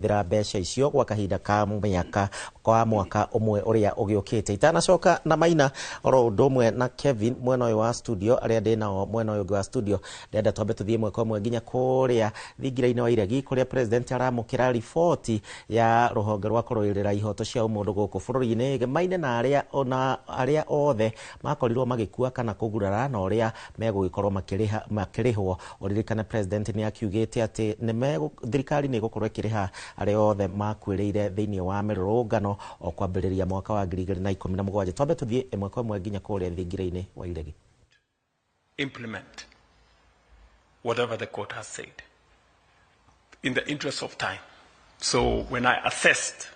thira mbeca icio gwa kahinda ka miaka kwa mwaka umwe uria ugiukite. Itanacoka na Maina oro undu umwe na Kevin mwena uyu wa studio aria ndi nao mwena uyu wa studio ndenda twambe tuthie mwe kwa mwe nginya kuria thingira-ini wa iregi kuria president aramukira riboti ya ruhonge rwa kuruirira ihoto cia umundu guku bururi-ini. Maina na aria othe makorirwo magikua kana kugurara na uria megugikorwo makirihwo. Uririkane president ni akiugite ati thirikari ni gukorwo ikiriha aria othe makwiriire thiini wa mĩrũrũngano o kwambĩrĩria mwaka wa 2017. Twambe tuthie imwe kwa imwe nginya kuria thingira-ini wa iregi. Implement whatever the court has said in the interest of time. So when I assessed,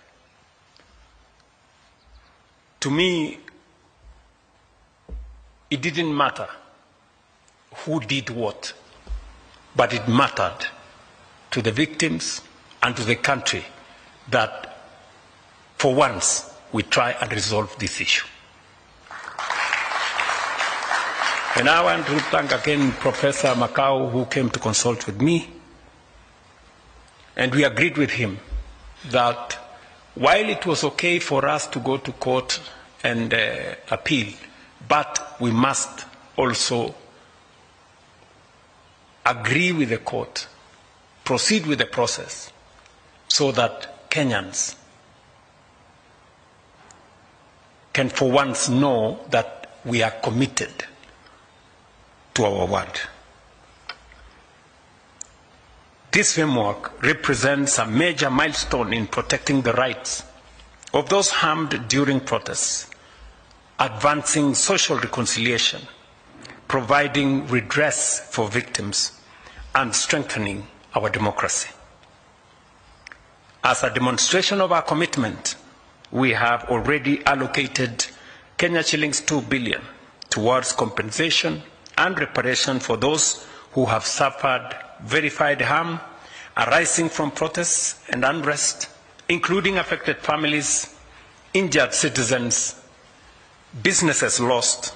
to me it didn't matter who did what, but it mattered to the victims and to the country that for once we try and resolve this issue. And I want to thank again Professor Makau, who came to consult with me, and we agreed with him that while it was okay for us to go to court and appeal, but we must also agree with the court, proceed with the process, so that Kenyans can for once know that we are committed to our word. This framework represents a major milestone in protecting the rights of those harmed during protests, advancing social reconciliation, providing redress for victims, and strengthening our democracy. As a demonstration of our commitment, we have already allocated Kenya shillings 2 billion towards compensation and reparation for those who have suffered verified harm arising from protests and unrest, including affected families, injured citizens, businesses lost,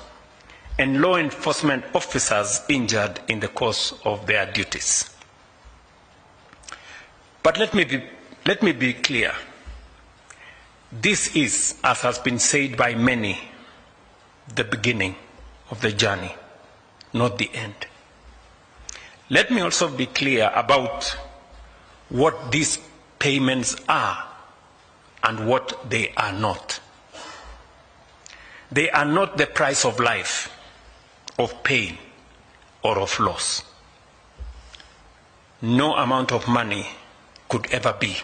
and law enforcement officers injured in the course of their duties. But let me be clear. This is, as has been said by many, the beginning of the journey, not the end. Let me also be clear about what these payments are and what they are not. They are not the price of life, of pain, or of loss. No amount of money could ever be.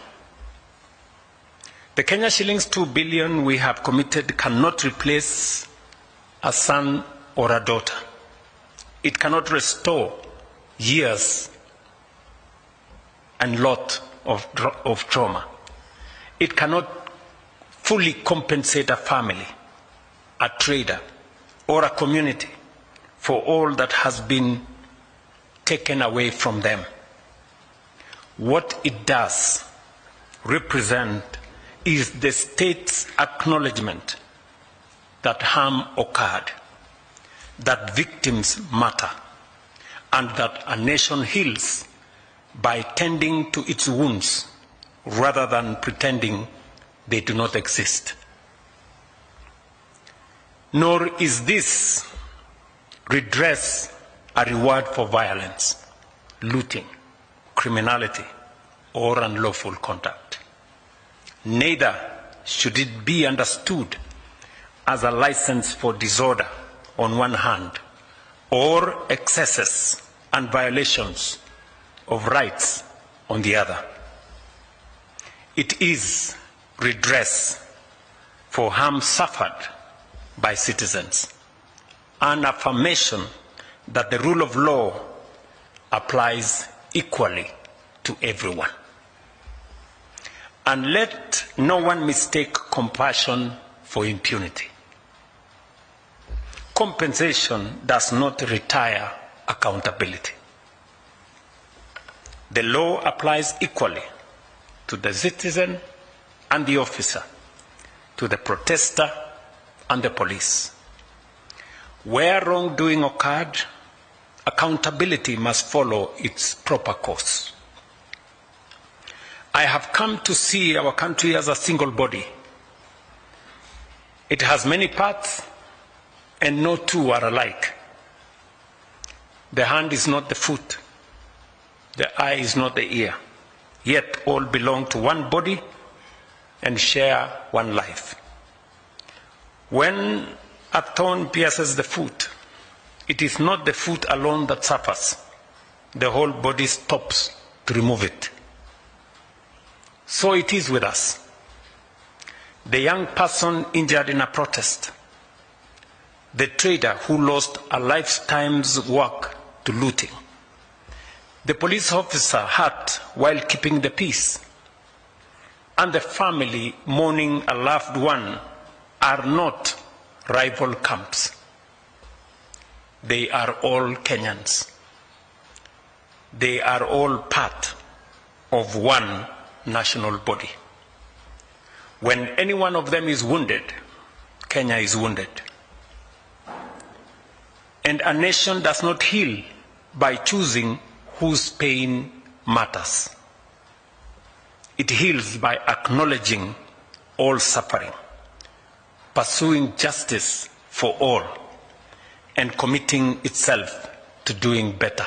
The Kenya shillings 2 billion we have committed cannot replace a son or a daughter. It cannot restore years and lot of trauma. It cannot fully compensate a family, a trader, or a community for all that has been taken away from them. What it does represent is the state's acknowledgement that harm occurred, that victims matter, and that a nation heals by tending to its wounds rather than pretending they do not exist. Nor is this redress a reward for violence, looting, criminality, or unlawful conduct. Neither should it be understood as a license for disorder on one hand, or excesses and violations of rights on the other. It is redress for harm suffered by citizens, an affirmation that the rule of law applies equally to everyone. And let no one mistake compassion for impunity. Compensation does not retire accountability. The law applies equally to the citizen and the officer, to the protester and the police. Where wrongdoing occurred, accountability must follow its proper course. I have come to see our country as a single body. It has many parts, and no two are alike. The hand is not the foot. The eye is not the ear. Yet all belong to one body and share one life. When a thorn pierces the foot, it is not the foot alone that suffers. The whole body stops to remove it. So it is with us. The young person injured in a protest, the trader who lost a lifetime's work to looting, the police officer hurt while keeping the peace, and the family mourning a loved one are not rival camps. They are all Kenyans. They are all part of one national body. When any one of them is wounded, Kenya is wounded. And a nation does not heal by choosing whose pain matters. It heals by acknowledging all suffering, pursuing justice for all, and committing itself to doing better.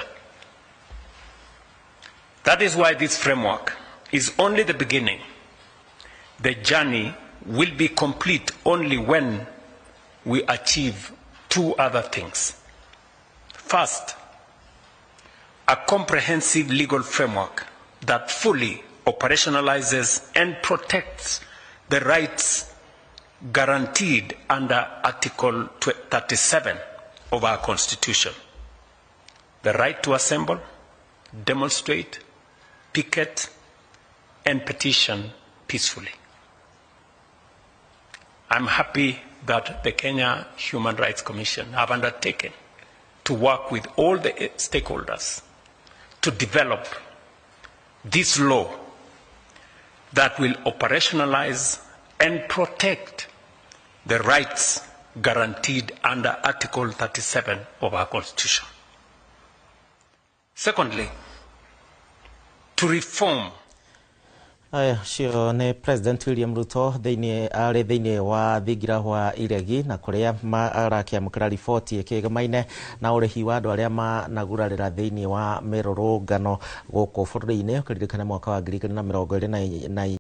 That is why this framework is only the beginning. The journey will be complete only when we achieve two other things. First, a comprehensive legal framework that fully operationalizes and protects the rights guaranteed under Article 37 of our Constitution. The right to assemble, demonstrate, picket, and petition peacefully. I'm happy that the Kenya Human Rights Commission have undertaken to work with all the stakeholders to develop this law that will operationalize and protect the rights guaranteed under Article 37 of our Constitution. Secondly, to reform. Aya cio nĩ President William Ruto thĩinĩ wa thingira wa iregi na kũrĩa arakĩamũkĩra riboti ĩkĩgemaine na ũrĩhi wa andũ arĩa managurarĩra thĩinĩ wa mĩrũrũngano gũkũ bũrũri-inĩ ũkĩririkana mwaka wa 2024